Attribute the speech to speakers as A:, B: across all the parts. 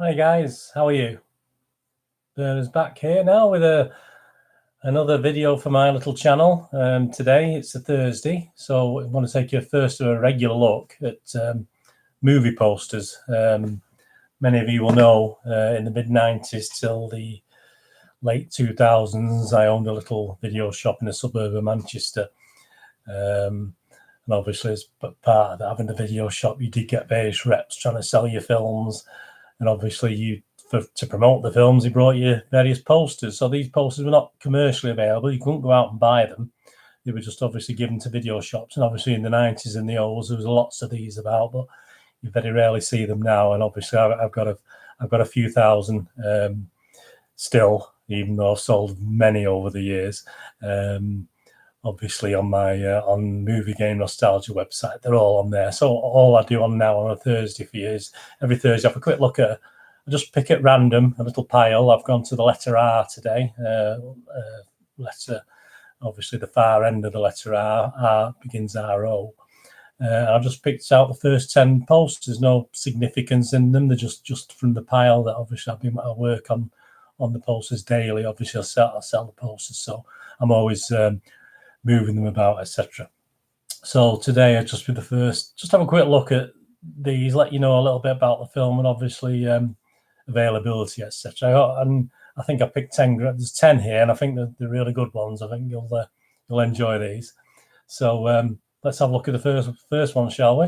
A: Hi guys, how are you? Bernard's back here now with another video for my little channel. Today it's a Thursday, so I want to take you first to a regular look at movie posters. Many of you will know in the mid-90s till the late 2000s, I owned a little video shop in a suburb of Manchester. And obviously, as part of having the video shop, you did get various reps trying to sell your films. And obviously, to promote the films, he brought you various posters. So these posters were not commercially available. You couldn't go out and buy them. They were just obviously given to video shops. And obviously, in the 90s and the O's, there was lots of these about, but you very rarely see them now. And obviously, I've got a few thousand still, even though I've sold many over the years. Obviously on my on Movie Game Nostalgia website, they're all on there. So all I do on a Thursday for you is every Thursday I have a quick look at, I just pick at random a little pile. I've gone to the letter R today. Letter, obviously the far end of the letter R begins R-O. I've just picked out the first 10 posters. No significance in them. They're just from the pile that obviously I work on the posters daily. Obviously I sell the posters, so I'm always moving them about, etc. So today I just have a quick look at these, let you know a little bit about the film and obviously availability, etc. And I think I picked 10. There's 10 here, and I think they're really good ones. I think you'll enjoy these. So let's have a look at the first one, shall we?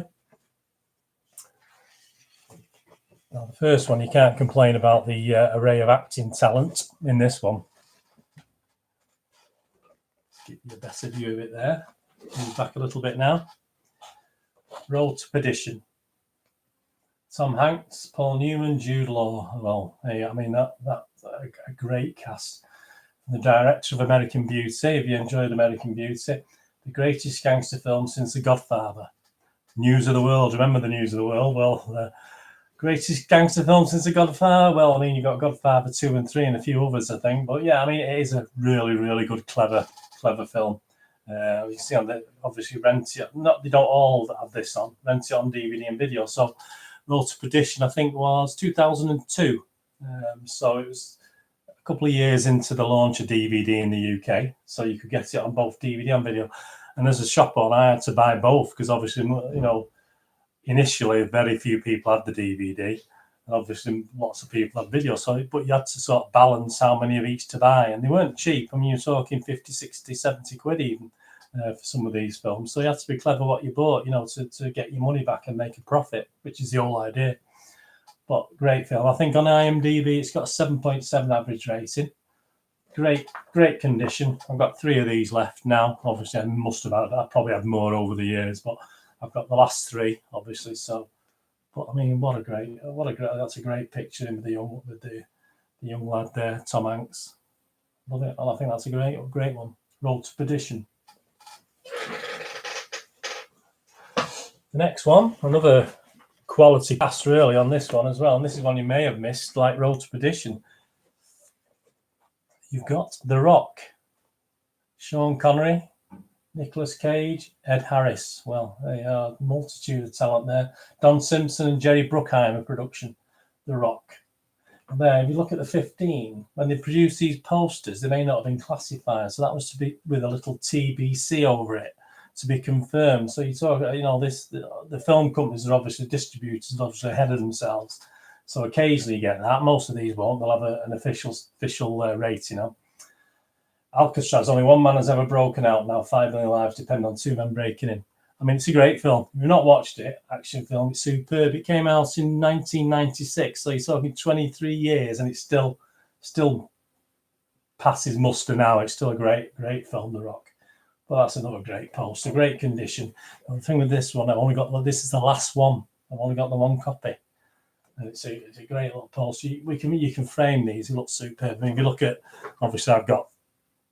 A: Now, the first one, you can't complain about the array of acting talent in this one. Give you a better view of it there. Move back a little bit now. Road to Perdition. Tom Hanks, Paul Newman, Jude Law. Well, hey, I mean that's a great cast. The director of American Beauty. If you enjoyed American Beauty, the greatest gangster film since The Godfather. News of the World. Remember the News of the World? Well, the greatest gangster film since The Godfather. Well, I mean, you got Godfather 2 and 3 and a few others, I think. But yeah, I mean, it is a really, really good, clever film. You see on the obviously rent it. They don't all have this on. Rent it on DVD and video. So Road to Perdition, I think, was 2002. So it was a couple of years into the launch of DVD in the UK. So you could get it on both DVD and video. And as a shop owner, I had to buy both because obviously, you know, initially very few people had the DVD. And obviously, lots of people had video. So, but you had to sort of balance how many of each to buy. And they weren't cheap. I mean, you're talking 50, 60, 70 quid even for some of these films. So you had to be clever what you bought, you know, to get your money back and make a profit, which is the whole idea. But great film. I think on IMDb, it's got a 7.7 average rating. Great condition. I've got 3 of these left now. Obviously, I probably had more over the years, but I've got the last 3, obviously. So, but I mean, that's a great picture with the young lad there, Tom Hanks. Love it. And I think that's a great one. Road to Perdition. The next one, another quality cast really on this one as well. And this is one you may have missed, like Road to Perdition. You've got The Rock, Sean Connery, Nicolas Cage, Ed Harris. Well, they are a multitude of talent there. Don Simpson and Jerry Bruckheimer production, The Rock. And there, if you look at the 15, when they produced these posters, they may not have been classified. So that was to be with a little TBC over it to be confirmed. So you talk, you know, the film companies are obviously distributors, obviously ahead of themselves. So occasionally you get that. Most of these won't. They'll have an official rate, you know. Alcatraz, only one man has ever broken out. Now 5 million lives depend on 2 men breaking in. I mean, it's a great film. If you've not watched it, action film, it's superb. It came out in 1996, so you're talking 23 years, and it's still passes muster now. It's still a great film, The Rock. But that's another great poster, great condition. And the thing with this one, this is the last one. I've only got the one copy. And it's a great little poster. You can frame these. It looks superb. I mean, if you look at, obviously, I've got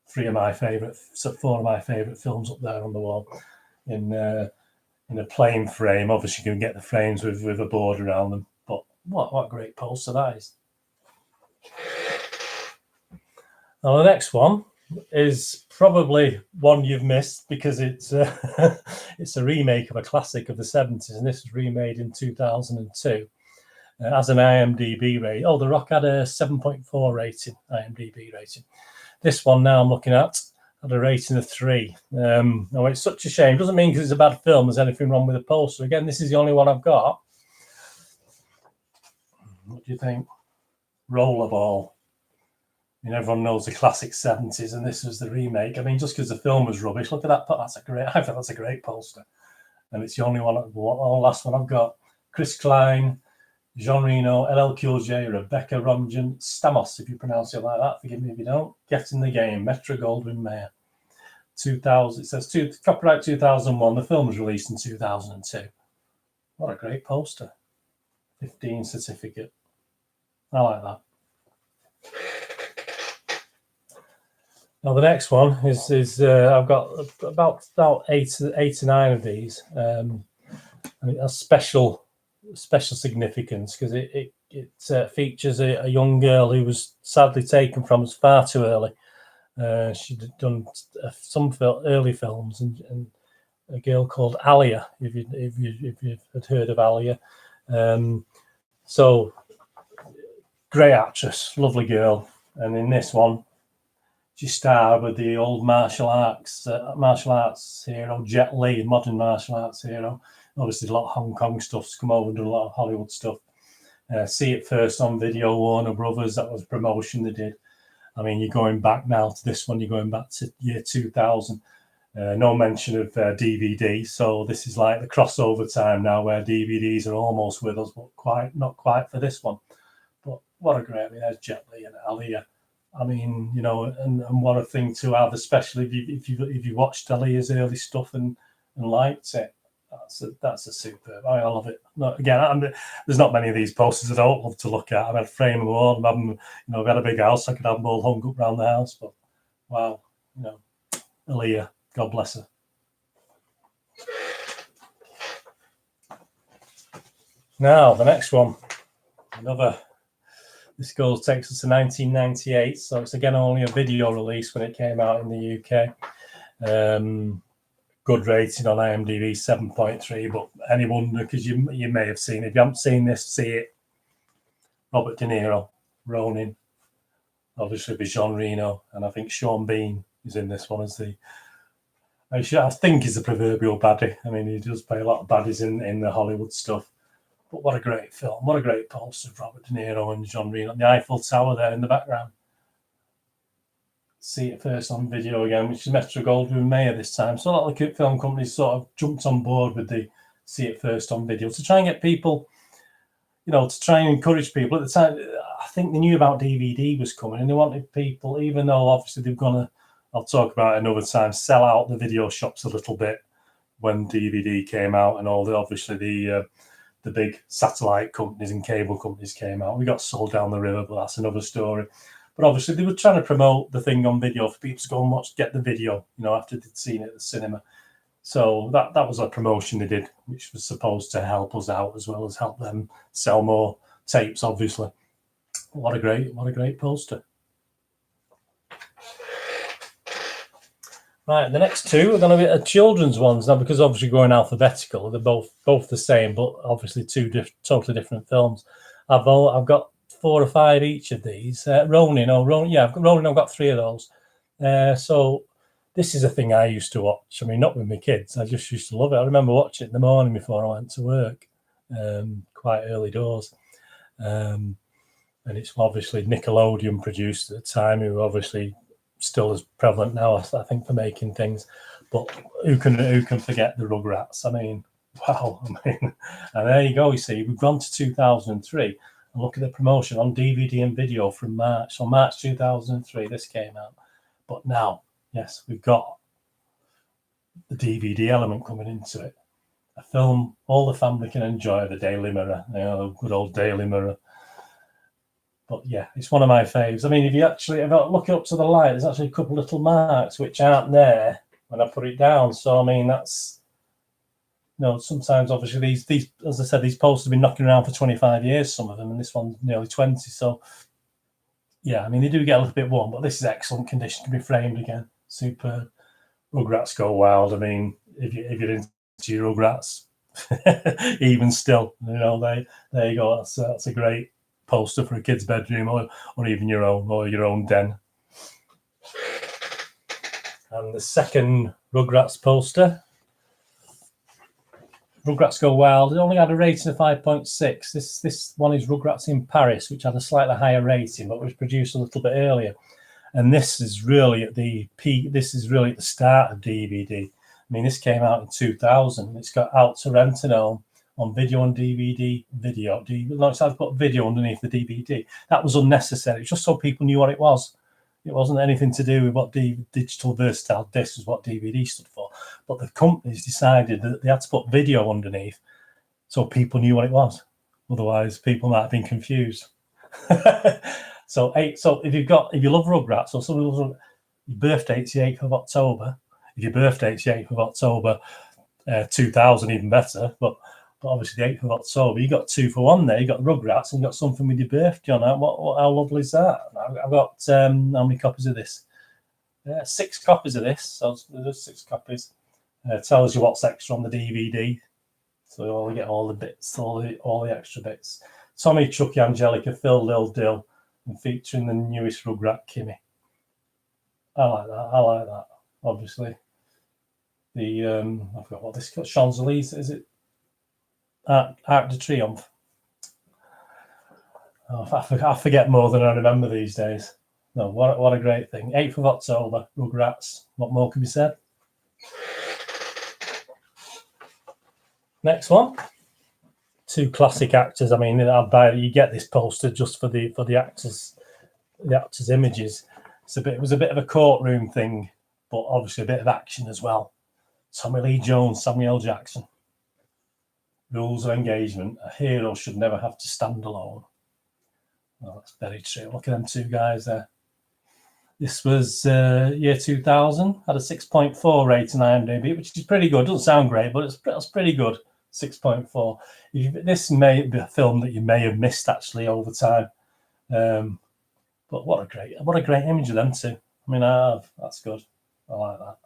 A: 4 of my favourite films up there on the wall in a plain frame. Obviously, you can get the frames with a board around them. But what a great poster that is. Now, the next one is probably one you've missed because it's a remake of a classic of the 70s, and this was remade in 2002. As an IMDb rating. Oh, The Rock had a 7.4 rating, IMDb rating. This one now I'm looking at had a rating of 3. No, it's such a shame. Doesn't mean because it's a bad film there's anything wrong with the poster. Again, this is the only one I've got. What do you think? Rollerball. I mean, everyone knows the classic 70s, and this was the remake. I mean, just because the film was rubbish, look at that. I think that's a great poster. And it's the only one, last one I've got. Chris Klein, Jean Reno, LL Cool J, Rebecca Romijn, Stamos, if you pronounce it like that. Forgive me if you don't. Get in the Game, Metro-Goldwyn-Mayer. 2000. It says copyright 2001. The film was released in 2002. What a great poster. 15 certificate. I like that. Now the next one is I've got about 8 to 9 of these. And it has special significance because it features a young girl who was sadly taken from us far too early. She'd done some early films, and a girl called Aaliyah. If you had heard of Aaliyah, so great actress, lovely girl, and in this one. She starred with the old martial arts hero Jet Li, modern martial arts hero. Obviously, a lot of Hong Kong stuff's come over and done a lot of Hollywood stuff. See it first on video, Warner Brothers. That was a promotion they did. I mean, you're going back now to this one. You're going back to year 2000. No mention of DVD. So this is like the crossover time now, where DVDs are almost with us, but not quite for this one. But what a great! I mean, there's Jet Li and Aaliyah. I mean, you know, and what a thing to have, especially if you watched Aaliyah's early stuff and liked it. That's a superb. I love it. No, again, there's not many of these posters I don't love to look at. I've had a frame them all. I've had a big house. I could have them all hung up around the house. But wow, you know, Aaliyah, God bless her. Now the next one, this takes us to 1998, so it's again only a video release when it came out in the UK. Good rating on IMDb, 7.3, but any wonder, because you may have seen it. If you haven't seen this, see it. Robert De Niro, Ronin, obviously with Jean Reno, and I think Sean Bean is in this one as I think he's the proverbial baddie. I mean, he does play a lot of baddies in the Hollywood stuff. But what a great film. What a great poster of Robert De Niro and Jean Reno. The Eiffel Tower there in the background. See it first on video again, which is Metro-Goldwyn-Mayer this time. So a lot of the film companies sort of jumped on board with the see it first on video to try and get people, you know, to try and encourage people. At the time, I think they knew about DVD was coming and they wanted people, even though obviously they've gone I'll talk about it another time, sell out the video shops a little bit when DVD came out and all obviously the big satellite companies and cable companies came out. We got sold down the river, but that's another story. But obviously they were trying to promote the thing on video for people to go and get the video, you know, after they'd seen it at the cinema. So that was a promotion they did, which was supposed to help us out as well as help them sell more tapes, obviously. What a great poster. Right, the next two are going to be children's ones now, because obviously going alphabetical, they're both the same, but obviously two totally different films. I've got 4 or 5 each of these. Ronin, I've got 3 of those. So this is a thing I used to watch. I mean, not with my kids. I just used to love it. I remember watching it in the morning before I went to work, quite early doors. And it's obviously Nickelodeon produced at the time, who obviously still is prevalent now, I think, for making things. But who can forget the Rugrats? I mean, wow. I mean, and there you go. You see, we've gone to 2003. And look at the promotion on DVD and video from March. So March 2003, this came out. But now, yes, we've got the DVD element coming into it. A film all the family can enjoy, the Daily Mirror, you know, the good old Daily Mirror. But yeah, it's one of my faves. I mean, if I look up to the light, there's actually a couple little marks which aren't there when I put it down. So, I mean, that's... No, sometimes obviously these, as I said, these posters have been knocking around for 25 years, some of them, and this one's nearly 20. So, yeah, I mean, they do get a little bit worn, but this is excellent condition to be framed again. Superb. Rugrats Go Wild. I mean, if you're into your Rugrats, Even still, you know, there you go. That's a great poster for a kid's bedroom, or even your own den. And the second Rugrats poster, Rugrats Go Wild. It only had a rating of 5.6. This one is Rugrats in Paris, which had a slightly higher rating, but was produced a little bit earlier. And this is really at the peak. This is really at the start of DVD. I mean, this came out in 2000. It's got out to rent and own on video and DVD. No, it's had to put video underneath the DVD. That was unnecessary. It's just so people knew what it was. It wasn't anything to do with what digital versatile disc was, what DVD stood for. But the companies decided that they had to put video underneath so people knew what it was. Otherwise, people might have been confused. So if you love Rugrats, or somebody loves Rugrats, your birthday is the 8th of October. If your birthday is the 8th of October, 2000, even better. But obviously the 8th of October, you got 2 for 1 there. You got Rugrats and you got something with your birthday on it. How lovely is that? I've got how many copies of this? 6 copies of this. So there's 6 copies. Tells you what's extra on the DVD. So you get all the bits, all the extra bits. Tommy, Chucky, Angelica, Phil, Lil Dill, and featuring the newest Rugrat, Kimmy. I like that. Obviously, I forgot what this is. Champs-Élysées, is it? Arc de Triomphe. Oh, I forget more than I remember these days. No, what a great thing. 8th of October, Rugrats. What more can be said? Next one. 2 classic actors. I mean, you get this poster just for the actors' images. It was a bit of a courtroom thing, but obviously a bit of action as well. Tommy Lee Jones, Samuel Jackson. Rules of engagement. A hero should never have to stand alone. Well, that's very true. Look at them 2 guys there. This was year 2000. Had a 6.4 rating on IMDb, which is pretty good. Doesn't sound great, but it's pretty good. 6.4. This may be a film that you may have missed actually over time. But what a great image of them 2. I mean, that's good. I like that.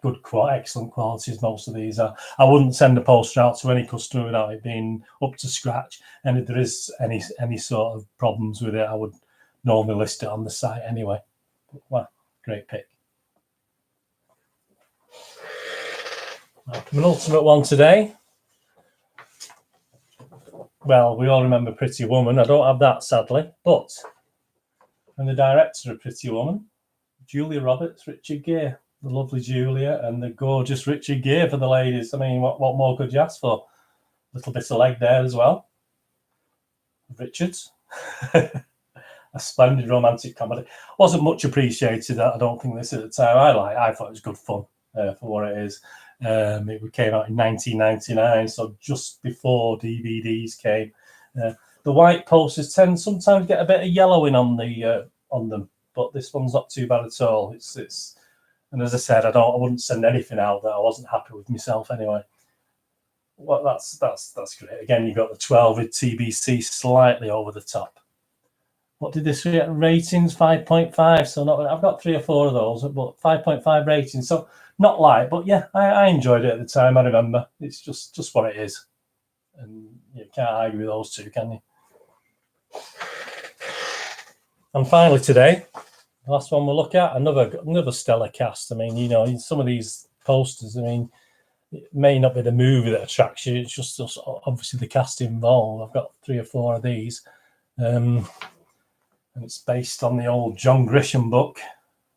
A: Good excellent qualities, most of these are. I wouldn't send a poster out to any customer without it being up to scratch. And if there is any sort of problems with it, I would normally list it on the site anyway. But, well, great pick. My ultimate one today. Well, we all remember Pretty Woman. I don't have that, sadly, but I'm the director of Pretty Woman, Julia Roberts, Richard Gere. The lovely Julia and the gorgeous Richard Gere for the ladies. I mean, what more could you ask for? A little bit of leg there as well. Richards. A splendid romantic comedy. Wasn't much appreciated, I don't think, this at the time. I thought it was good fun for what it is. It came out in 1999, so just before DVDs came. The white posters tend sometimes get a bit of yellowing on them, but this one's not too bad at all. It's and as I said, I wouldn't send anything out that I wasn't happy with myself anyway. Well, that's great. Again, you got the 12 with TBC slightly over the top. What did this get? Ratings 5.5. So I've got 3 or 4 of those, but 5.5 ratings. So not light, but yeah, I enjoyed it at the time. I remember it's just what it is, and you can't argue with those 2, can you? And finally today, the last one we'll look at, another stellar cast. I mean, you know, some of these posters, I mean, it may not be the movie that attracts you, it's just obviously the cast involved. I've got 3 or 4 of these. And it's based on the old John Grisham book,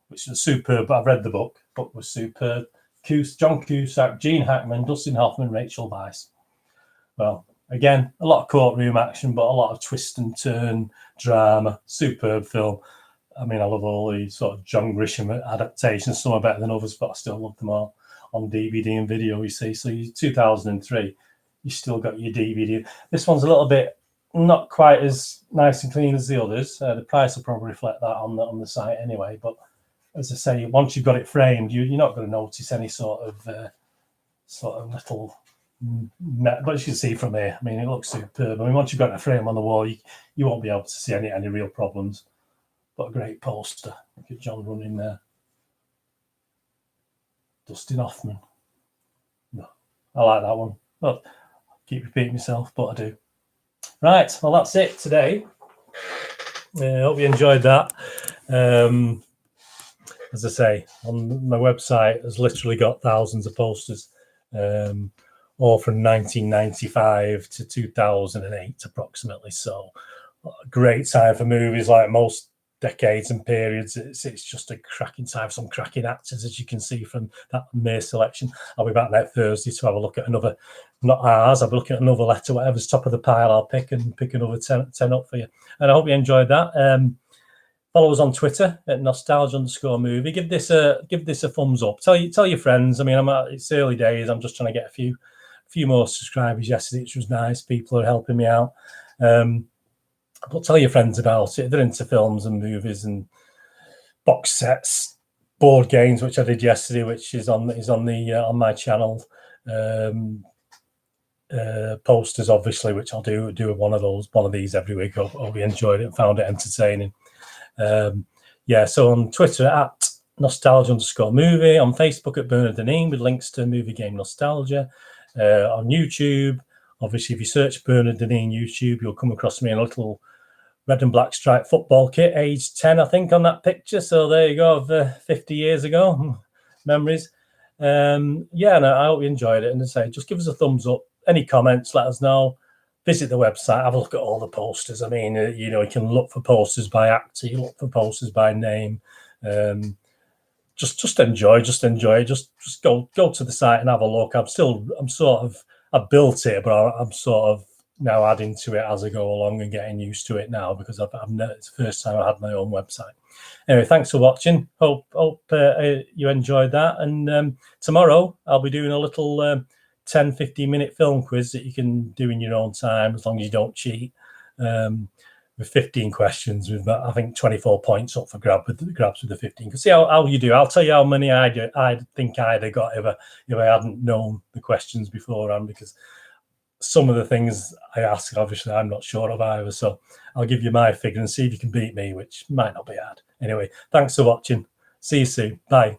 A: which is superb. I've read the book. The book was superb. John Cusack, Gene Hackman, Dustin Hoffman, Rachel Weisz. Well, again, a lot of courtroom action, but a lot of twist and turn drama. Superb film. I mean, I love all the sort of John Grisham adaptations. Some are better than others, but I still love them all on DVD and video, you see. So 2003, you still got your DVD. This one's a little bit not quite as nice and clean as the others. The price will probably reflect that on the site anyway. But as I say, once you've got it framed, you're not going to notice any sort of little. But as you can see from here, I mean, it looks superb. I mean, once you've got a frame on the wall, you won't be able to see any real problems. But a great poster. Look at John running there. Dustin Hoffman. No, I like that one. Well, I keep repeating myself, but I do. Right, well, that's it today. I hope you enjoyed that. As I say, on my website, has literally got thousands of posters, all from 1995 to 2008 approximately. So, a great time for movies, like most decades and periods. It's just a cracking time for some cracking actors, as you can see from that May selection. I'll be back next Thursday to have a look at another, not ours, I'll be looking at another letter, whatever's top of the pile, I'll pick another 10 up for you. And I hope you enjoyed that. Follow us on Twitter at nostalgia_movie. Give this a thumbs up. Tell your friends. I mean, it's early days. I'm just trying to get a few more subscribers yesterday, which was nice. People are helping me out. But tell your friends about it. They're into films and movies and box sets, board games, which I did yesterday, which is on my channel. Posters, obviously, which I'll do one of these every week. Hope you enjoyed it and found it entertaining. So on Twitter at nostalgia_movie, on Facebook at Bernard Deneen with links to movie game nostalgia, on YouTube. Obviously, if you search Bernard Deneen YouTube, you'll come across me in a little red and black striped football kit, age 10, I think, on that picture. So there you go, of 50 years ago, memories. And I hope you enjoyed it. And as I say, just give us a thumbs up. Any comments, let us know. Visit the website, have a look at all the posters. I mean, you can look for posters by actor, you look for posters by name. Just enjoy it. Just go to the site and have a look. I built it, but I'm sort of now adding to it as I go along and getting used to it now, because it's the first time I had my own website. Anyway, thanks for watching. Hope you enjoyed that. And tomorrow I'll be doing a little 10-15 minute film quiz that you can do in your own time, as long as you don't cheat, with 15 questions, with I think 24 points up for grabs with the 15. See how you do. I'll tell you how many I think I'd have got if I hadn't known the questions beforehand, because some of the things I ask, obviously, I'm not sure of either. So I'll give you my figure and see if you can beat me, which might not be hard. Anyway, thanks for watching. See you soon. Bye.